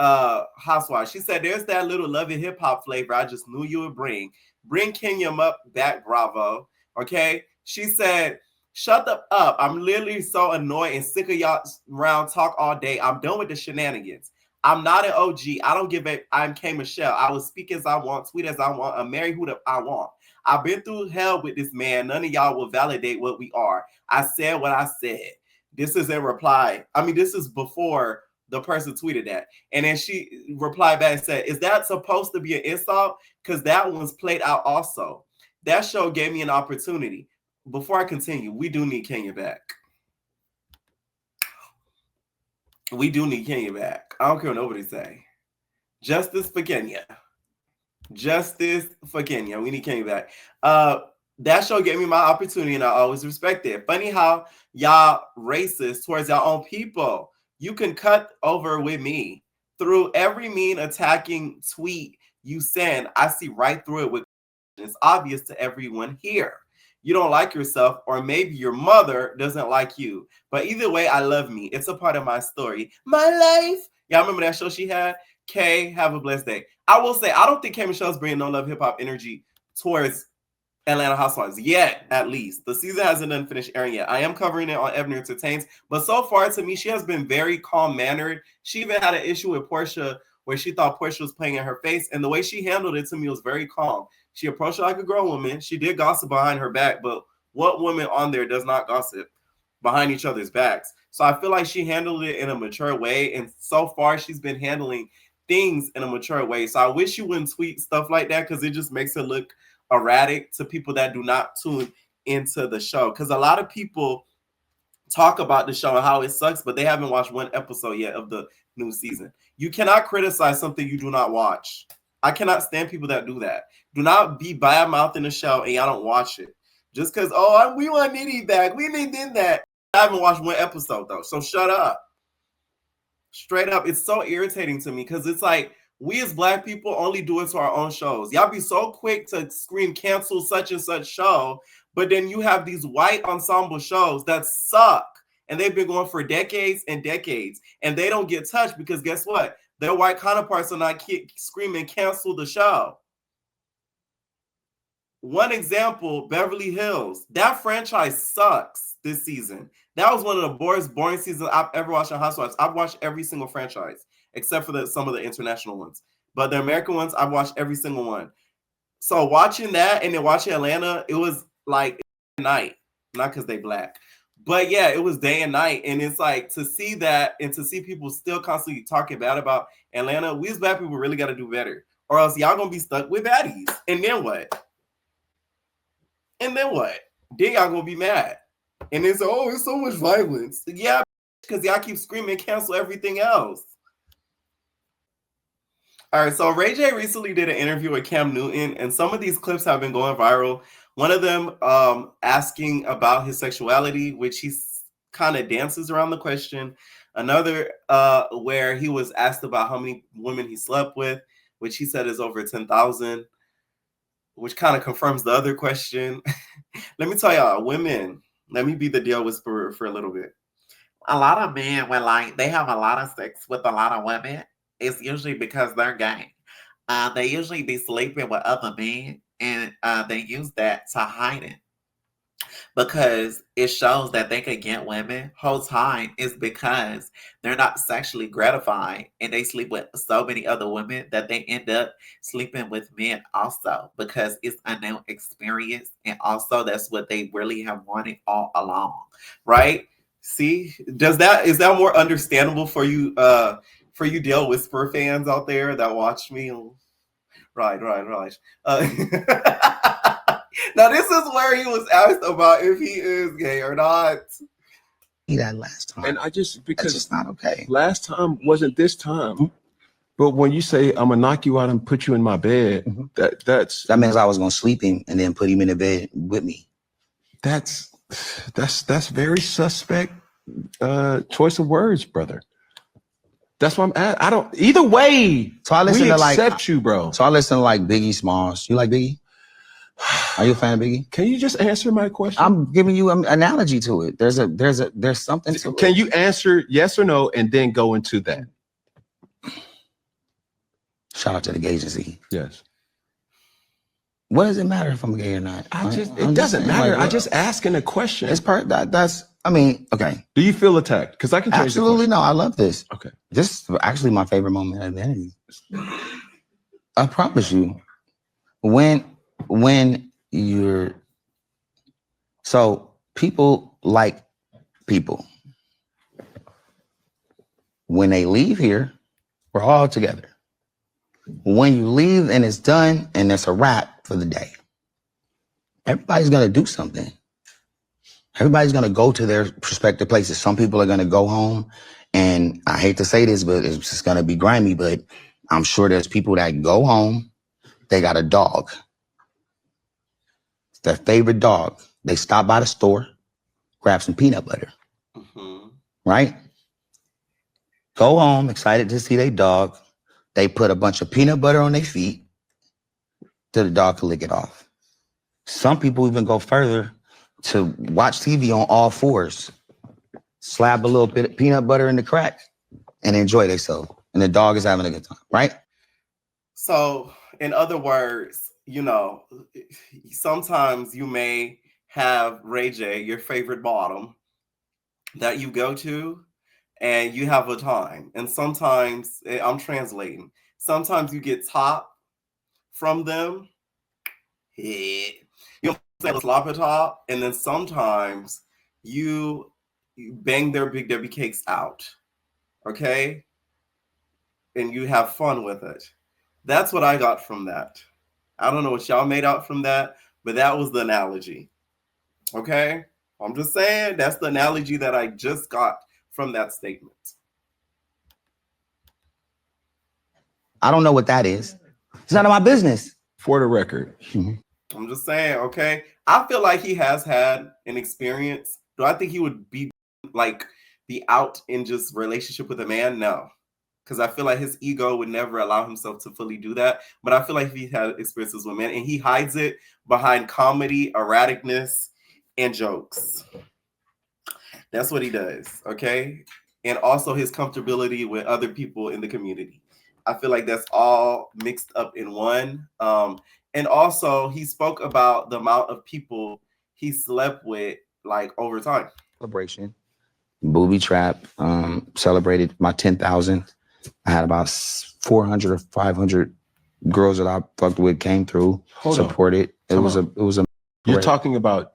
Housewives. She said, "There's that little love and hip hop flavor I just knew you would bring. Bring Kenya up back, Bravo." Okay. She said, "Shut the up. I'm literally so annoyed and sick of y'all around talk all day. I'm done with the shenanigans. I'm not an OG. I don't give a. I'm K. Michelle. I will speak as I want, tweet as I want, and marry who I want. I've been through hell with this man. None of y'all will validate what we are. I said what I said." This is in reply. I mean, this is before the person tweeted that. And then she replied back and said, "Is that supposed to be an insult? Because that one's played out also. That show gave me an opportunity." Before I continue, we do need Kenya back. We do need Kenya back. I don't care what nobody say. Justice for Kenya. Justice for Kenya. We need Kenya back. That show gave me my opportunity and I always respect it. Funny how y'all racist towards y'all own people. You can cut over with me. Through every mean attacking tweet you send, I see right through it. It's obvious to everyone here. You don't like yourself, or maybe your mother doesn't like you. But either way, I love me. It's a part of my story. My life. Y'all remember that show she had? Kay, have a blessed day. I will say, I don't think K. Michelle's bringing no love hip hop energy towards Atlanta Housewives yet, at least. The season hasn't done finished airing yet. I am covering it on Evner Entertains, but so far to me, she has been very calm-mannered. She even had an issue with Portia where she thought Portia was playing in her face, and the way she handled it to me was very calm. She approached her like a grown woman. She did gossip behind her back, but what woman on there does not gossip behind each other's backs? So I feel like she handled it in a mature way, and so far she's been handling things in a mature way. So I wish you wouldn't tweet stuff like that, because it just makes it look erratic to people that do not tune into the show. Because a lot of people talk about the show and how it sucks, but they haven't watched one episode yet of the new season. You cannot criticize something you do not watch. I cannot stand people that do that. Do not be bad mouthing the show and y'all don't watch it. Just because, we want Nitty back. We did that. I haven't watched one episode though, so shut up. Straight up, it's so irritating to me, because it's like, we as Black people only do it to our own shows. Y'all be so quick to scream cancel such and such show, but then you have these white ensemble shows that suck, and they've been going for decades and decades, and they don't get touched because guess what? Their white counterparts are not screaming cancel the show. One example, Beverly Hills. That franchise sucks this season. That was one of the most boring seasons I've ever watched on Housewives. I've watched every single franchise, except for some of the international ones. But the American ones, I've watched every single one. So watching that and then watching Atlanta, it was like night. Not because they Black. But yeah, it was day and night. And it's like, to see that and to see people still constantly talking bad about Atlanta, we as Black people really got to do better. Or else y'all going to be stuck with baddies. And then what? And then what? Then y'all going to be mad. And it's, it's so much violence. Yeah, because y'all keep screaming cancel everything else. All right, so Ray J recently did an interview with Cam Newton, and some of these clips have been going viral. One of them asking about his sexuality, which he kind of dances around the question. Another where he was asked about how many women he slept with, which he said is over 10,000, which kind of confirms the other question. Let me tell y'all, women, let me be the deal whisperer for a little bit. A lot of men, when they have a lot of sex with a lot of women, it's usually because they're gay. They usually be sleeping with other men, and they use that to hide it, because it shows that they can get women. Whole time is because they're not sexually gratified, and they sleep with so many other women that they end up sleeping with men also, because it's a new experience, and also that's what they really have wanted all along, right? See, is that more understandable for you Deal Whisper fans out there that watch me? Right. Now this is where he was asked about if he is gay or not.
That last time,
and because
it's just not okay.
Last time wasn't this time. But when you say I'm gonna knock you out and put you in my bed, that
means I was gonna sleep him and then put him in the bed with me.
That's very suspect choice of words, brother. That's what I'm at. I don't either way.
So I listen to
accept you, bro.
So I listen to Biggie Smalls. You like Biggie? Are you a fan of Biggie?
Can you just answer my question?
I'm giving you an analogy to it. There's something to it.
Can you answer yes or no and then go into that?
Shout out to the agency.
Yes.
What does it matter if I'm gay or not?
It doesn't matter. I'm just asking a question.
It's okay.
Do you feel attacked? Because I can change
absolutely no. I love this.
Okay.
This is actually my favorite moment of Identity. I promise you, when you're people like people. When they leave here, we're all together. When you leave and it's done and it's a wrap for the day, everybody's gonna do something. Everybody's gonna go to their respective places. Some people are gonna go home, and I hate to say this, but it's just gonna be grimy, but I'm sure there's people that go home, they got a dog. It's their favorite dog. They stop by the store, grab some peanut butter, right? Go home, excited to see their dog. They put a bunch of peanut butter on their feet till the dog can lick it off. Some people even go further to watch TV on all fours, slap a little bit of peanut butter in the crack, and enjoy themselves. And the dog is having a good time, right?
So, in other words, sometimes you may have Ray J, your favorite bottom, that you go to, and you have a time. And sometimes, I'm translating, sometimes you get top from them. You say slap it top, and then sometimes you bang their Big Debbie cakes out. Okay? and you have fun with it. That's what I got from that. I don't know what y'all made out from that, but that was the analogy. Okay? I'm just saying that's the analogy that I just got from that statement.
I don't know what that is. It's none of my business.
For the record.
I'm just saying, okay? I feel like he has had an experience. Do I think he would be out in just relationship with a man? No. Because I feel like his ego would never allow himself to fully do that. But I feel like he had experiences with men and he hides it behind comedy, erraticness, and jokes. That's what he does, okay? And also his comfortability with other people in the community. I feel like that's all mixed up in one. And also he spoke about the amount of people he slept with over time.
Celebration. Booby trap. Celebrated my 10,000. I had about 400 or 500 girls that I fucked with came through, supported. It was a.
You're talking about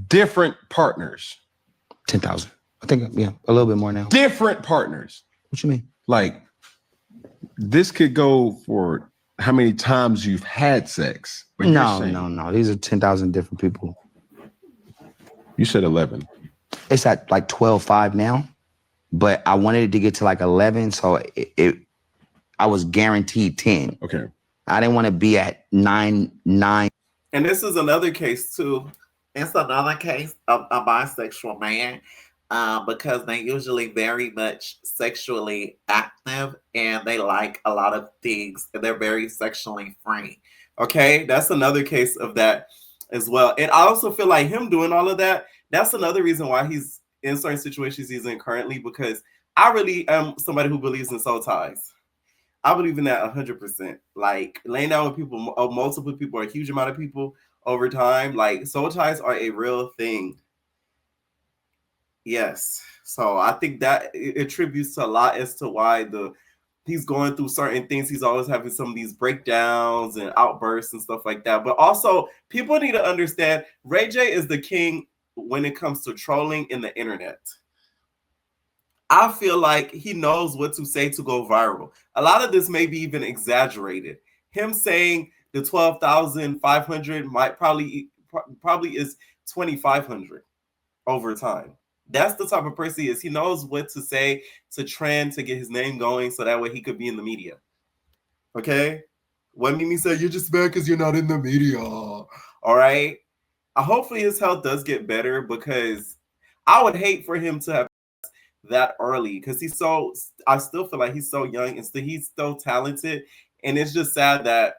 different partners.
10,000. I think, yeah, a little bit more now.
Different partners.
What you mean?
Like, this could go for how many times you've had sex. But
no. These are 10,000 different people.
You said 11.
It's at 12.5 now, but I wanted it to get to 11, so I was guaranteed 10.
Okay.
I didn't want to be at 9.
And this is another case too.
It's another case of a bisexual man because they're usually very much sexually active and they like a lot of things and they're very sexually free.
Okay, that's another case of that as well. And I also feel like him doing all of that, that's another reason why he's in certain situations he's in currently, because I really am somebody who believes in soul ties. I believe in that 100%. Laying down with people, multiple people, a huge amount of people over time, soul ties are a real thing. Yes. So I think that it attributes to a lot as to why he's going through certain things. He's always having some of these breakdowns and outbursts and stuff like that. But also, people need to understand Ray J is the king when it comes to trolling in the internet. I feel like he knows what to say to go viral. A lot of this may be even exaggerated. Him saying the 12,500 might probably is 2,500 over time. That's the type of person he is. He knows what to say to trend, to get his name going, so that way he could be in the media. Okay? When Mimi said, you're just mad because you're not in the media. All right? Hopefully his health does get better, because I would hate for him to have that early, because I still feel like he's so young and he's so talented. And it's just sad that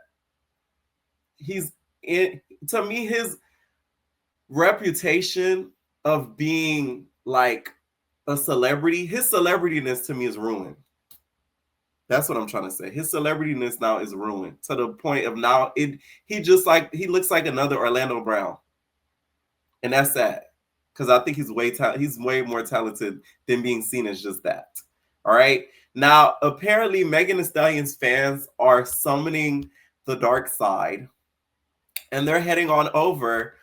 to me, his reputation of being a celebrity, his celebrityness to me is ruined. That's what I'm trying to say. His celebrityness now is ruined to the point of now he looks like another Orlando Brown. And that's sad, because I think he's way more talented than being seen as just that. All right. Now, apparently, Megan Thee Stallion's fans are summoning the dark side, and they're heading on over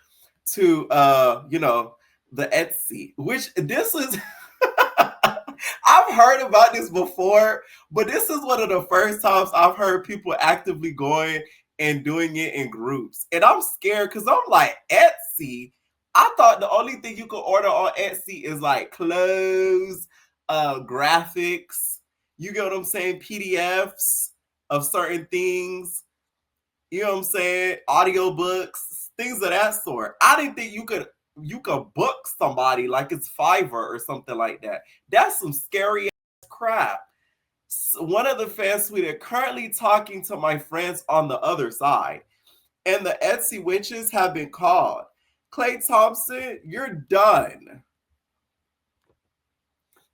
to the Etsy, which this is. I've heard about this before, but this is one of the first times I've heard people actively going and doing it in groups, and I'm scared because I'm like, Etsy. I thought the only thing you could order on Etsy is clothes, graphics, you get what I'm saying, PDFs of certain things, you know what I'm saying, audiobooks, things of that sort. I didn't think you could book somebody like it's Fiverr or something like that. That's some scary ass crap. One of the fans tweeted, currently talking to my friends on the other side, and the Etsy witches have been called. Klay Thompson, you're done.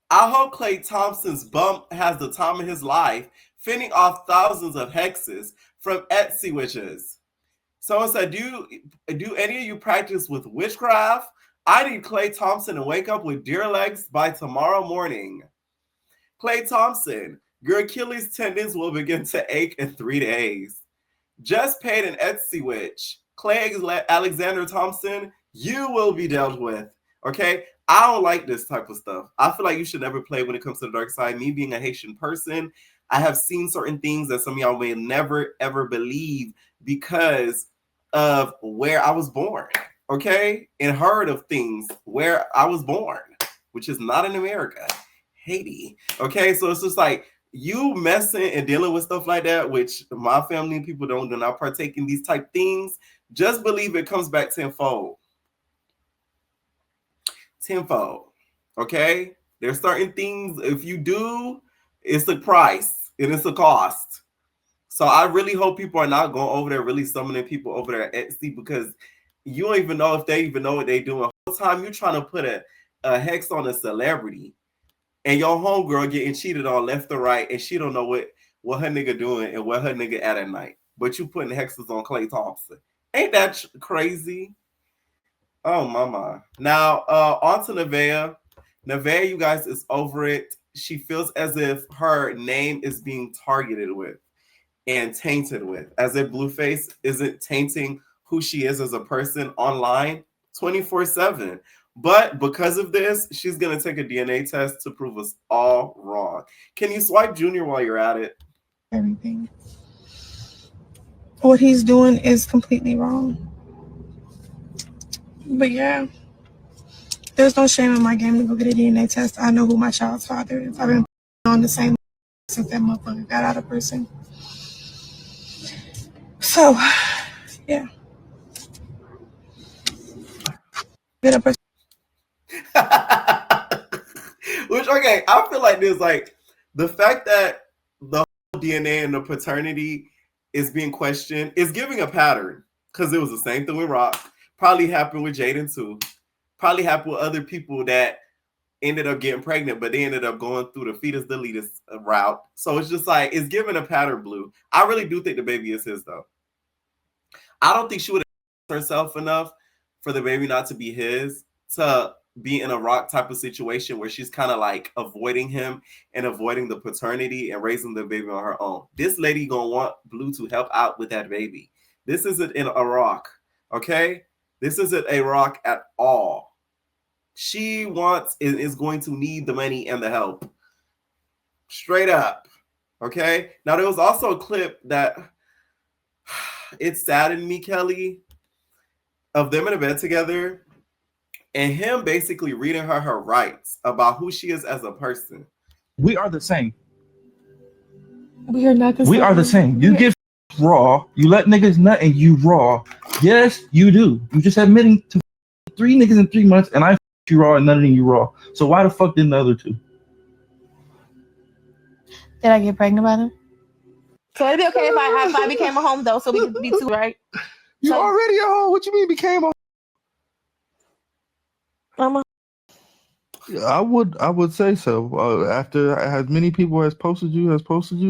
I hope Klay Thompson's bump has the time of his life, fending off thousands of hexes from Etsy witches. Someone said, do any of you practice with witchcraft? I need Klay Thompson to wake up with deer legs by tomorrow morning. Klay Thompson, your Achilles tendons will begin to ache in 3 days. Just paid an Etsy witch. Klay Alexander Thompson, you will be dealt with. Okay? I don't like this type of stuff. I feel like you should never play when it comes to the dark side. Me being a Haitian person, I have seen certain things that some of y'all may never ever believe because of where I was born, okay? And heard of things where I was born, which is not in America, Haiti, okay? So it's just like you messing and dealing with stuff like that, which my family and people do not partake in these type things. Just believe it comes back tenfold. Tenfold, okay? There's certain things, if you do, it's a price and it's a cost. So I really hope people are not going over there really summoning people over there at Etsy, because you don't even know if they even know what they're doing. The whole time you're trying to put a hex on a celebrity and your homegirl getting cheated on left or right, and she don't know what her nigga doing and what her nigga at night. But you putting hexes on Klay Thompson. Ain't that crazy? Oh, mama. Now, on to Nevaeh. Nevaeh, you guys, is over it. She feels as if her name is being targeted with and tainted with, as if Blueface isn't tainting who she is as a person online 24/7. But because of this, she's going to take a DNA test to prove us all wrong. Can you swipe Junior while you're at it?
Everything. What he's doing is completely wrong. But yeah, there's no shame in my game to go get a DNA test. I know who my child's father is. I've been on the same since that motherfucker got out of prison. So, yeah. Get a person.
Which, okay, I feel like there's like the fact that the whole DNA and the paternity is being questioned is giving a pattern, because it was the same thing with Rock. Probably happened with Jaden too. Probably happened with other people that ended up getting pregnant, but they ended up going through the fetus deletus route. So it's just like, it's giving a pattern, Blue. I really do think the baby is his, though. I don't think she would have herself enough for the baby not to be his, to be in a Rock type of situation where she's kind of like avoiding him and avoiding the paternity and raising the baby on her own. This lady gonna want Blue to help out with that baby. This isn't in a Rock, okay? This isn't a Rock at all. She is going to need the money and the help. Straight up, okay? Now, there was also a clip that it saddened me, Kelly, of them in a bed together and him basically reading her rights about who she is as a person.
We are the same.
We are not the same.
We are the same. You get raw. You let niggas nut and you raw. Yes, you do. You just admitting to 3 niggas in 3 months and I you raw and none of you raw. So why the fuck didn't the other 2?
Did I get pregnant by them?
So it'd be okay if I became a home though, so we could be 2, right?
You
So-
already a hoe. What you mean became a?
I'm a-
I would say so. After as many people has posted you,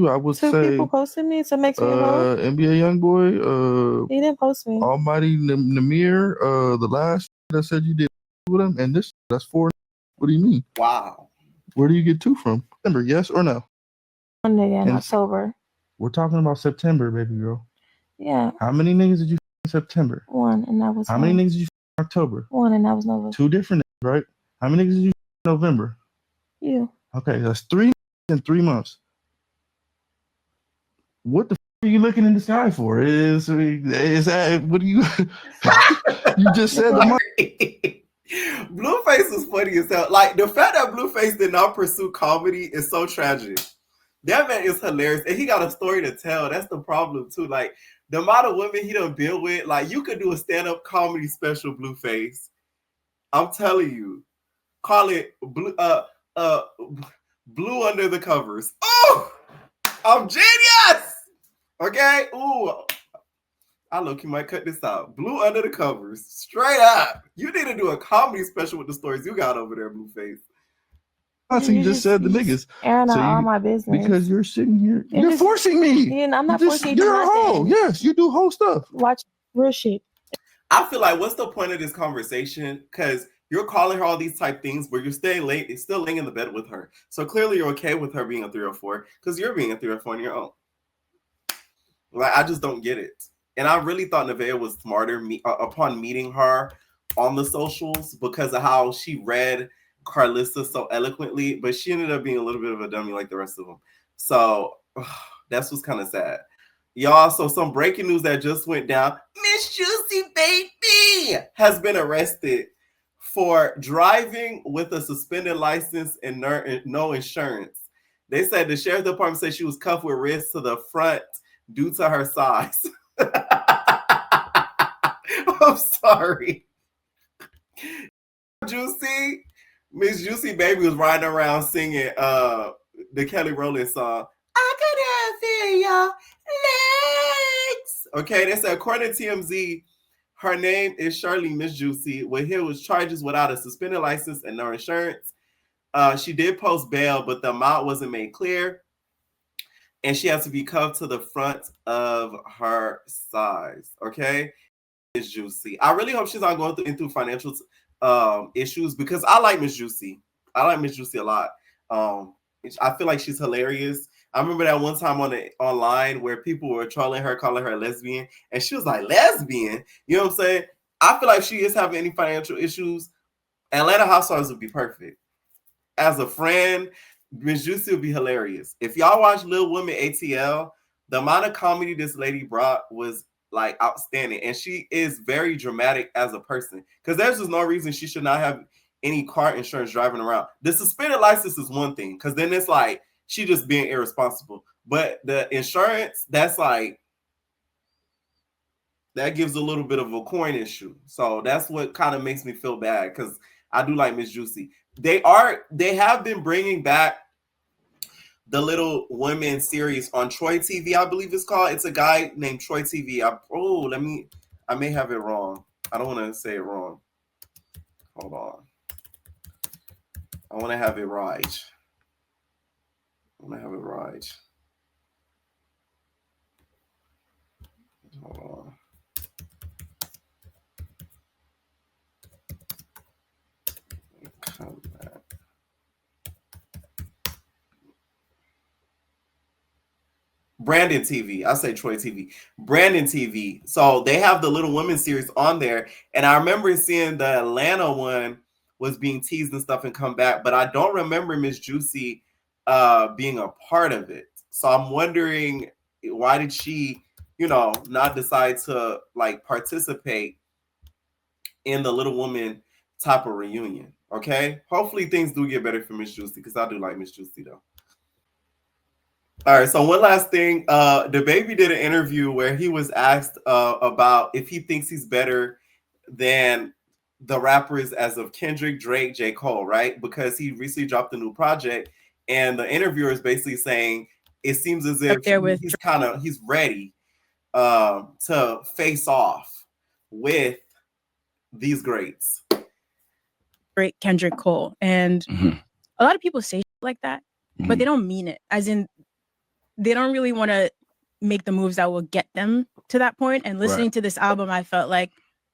I would
2
say
people posted me, so it makes me a hoe.
NBA Youngboy,
He didn't post me.
Almighty Namir, the last that said you did with him, and that's 4. What do you mean?
Wow.
Where do you get 2 from? Remember, yes or no?
One nigga in
And
October.
We're talking about September, baby girl.
Yeah,
How many niggas did you in September?
1, and that was
How
one.
many niggas did you in October?
1, and that was Nova.
2 different niggas, right? How many niggas did you in November?
You.
Okay, that's 3 in 3 months. What the f are you looking in the sky for? Is that what do you you just said the money?
Blueface is funny as hell. Like, the fact that Blueface did not pursue comedy is so tragic. That man is hilarious, and he got a story to tell. That's the problem too. Like, the amount of women he done been with, like, you could do a stand-up comedy special, Blueface. I'm telling you. Call it Blue Under the Covers. Oh, I'm genius. Okay. Ooh, I low-key might cut this out. Blue Under the Covers. Straight up. You need to do a comedy special with the stories you got over there, Blueface.
So you just said the niggas.
Airing
So
out all
you-
my business.
Because you're sitting here.
You're
You're
just-
forcing me.
Yeah, I'm not forcing you to do
You're a hoe.
nothing.
Yes, you do whole stuff.
Watch real shit.
I feel like, what's the point of this conversation? Because you're calling her all these type things, but you're still laying in the bed with her. So clearly you're okay with her being a 304 because you're being a 304 on your own. Like, I just don't get it. And I really thought Nevaeh was smarter upon meeting her on the socials because of how she read Carlissa so eloquently, but she ended up being a little bit of a dummy like the rest of them. So That's what's kind of sad. Y'all, so some breaking news that just went down. Miss Juicy Baby has been arrested for driving with a suspended license and no insurance. They said the sheriff's department said she was cuffed with wrists to the front due to her size. I'm sorry. Juicy, Miss Juicy Baby was riding around singing the Kelly Rowland song. I could feel your legs. Okay, they said according to TMZ, her name is Shirley Miss Juicy. With him was charges without a suspended license and no insurance. She did post bail, but the amount wasn't made clear. And she has to be cuffed to the front of her size. Okay, Miss Juicy. I really hope she's not going through financial issues because I like Miss Juicy. I like Miss Juicy a lot. I feel like she's hilarious. I remember that one time online where people were trolling her, calling her a lesbian, and she was like, lesbian? You know what I'm saying? I feel like if she is having any financial issues, Atlanta Housewives would be perfect. As a friend, Miss Juicy would be hilarious. If y'all watch Little Women ATL, the amount of comedy this lady brought was like outstanding. And she is very dramatic as a person because there's just no reason she should not have any car insurance driving around. The suspended license is one thing because then it's like she just being irresponsible. But the insurance, that's like, that gives a little bit of a coin issue. So that's what kind of makes me feel bad because I do like Miss Juicy. They have been bringing back the Little Women series on Troy TV, I believe it's called. It's a guy named Troy TV. I may have it wrong. I don't want to say it wrong. Hold on. I want to have it right. Hold on. Come back. Brandon TV. I say Troy TV. Brandon TV. So they have the Little Women series on there. And I remember seeing the Atlanta one was being teased and stuff and come back. But I don't remember Miss Juicy being a part of it. So I'm wondering, why did she, not decide to like participate in the Little Woman type of reunion? Okay. Hopefully things do get better for Miss Juicy because I do like Miss Juicy though. All right, so one last thing. The baby did an interview where he was asked about if he thinks he's better than the rappers as of Kendrick, Drake, J. Cole, right? Because he recently dropped a new project, and the interviewer is basically saying it seems as if he's ready to face off with these greats.
Great Kendrick Cole, and a lot of people say like that, but they don't mean it. As in, they don't really want to make the moves that will get them to that point. And listening to this album, I felt like,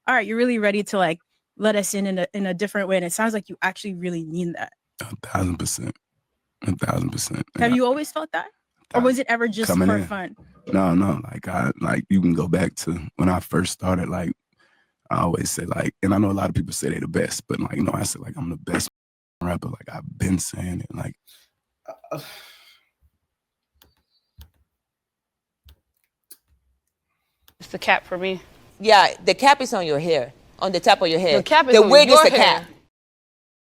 all right, you're really ready to like let us in a different way. And it sounds like you actually really mean that.
1,000%. 1,000%.
Have you always felt that? Or was it ever just for fun?
No. Like you can go back to when I first started, like I always say like, and I know a lot of people say they're the best, but like, I say like I'm the best rapper. Like I've been saying it. Like
it's the cap for me.
Yeah, the cap is on your hair, on the top of your head.
The cap is
the
on
wig
your
is the
hair.
cap.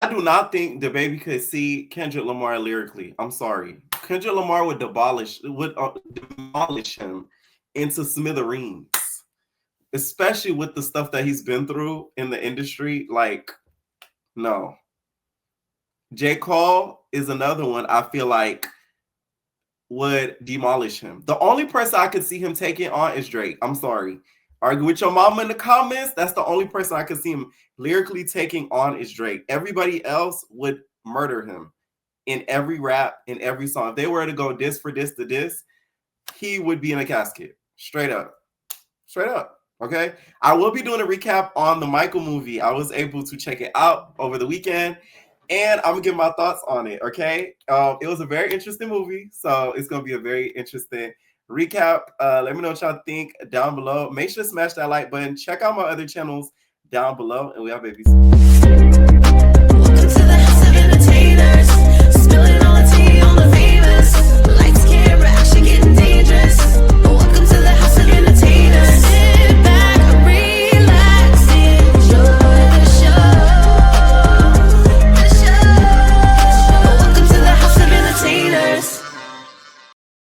I do not think the baby could see Kendrick Lamar lyrically. I'm sorry. Kendrick Lamar would demolish him into smithereens, especially with the stuff that he's been through in the industry. Like, no. J. Cole is another one I feel like would demolish him. The only person I could see him taking on is Drake. I'm sorry. Argue with your mama in the comments. That's the only person I could see him lyrically taking on is Drake. Everybody else would murder him in every rap, in every song. If they were to go this for this to this, he would be in a casket. Straight up. Okay. I will be doing a recap on the Michael movie. I was able to check it out over the weekend, and I'm gonna give my thoughts on it. Okay. It was a very interesting movie, so it's gonna be a very interesting recap. Let me know what y'all think down below. Make sure to smash that like button. Check out my other channels down below, and we are babies.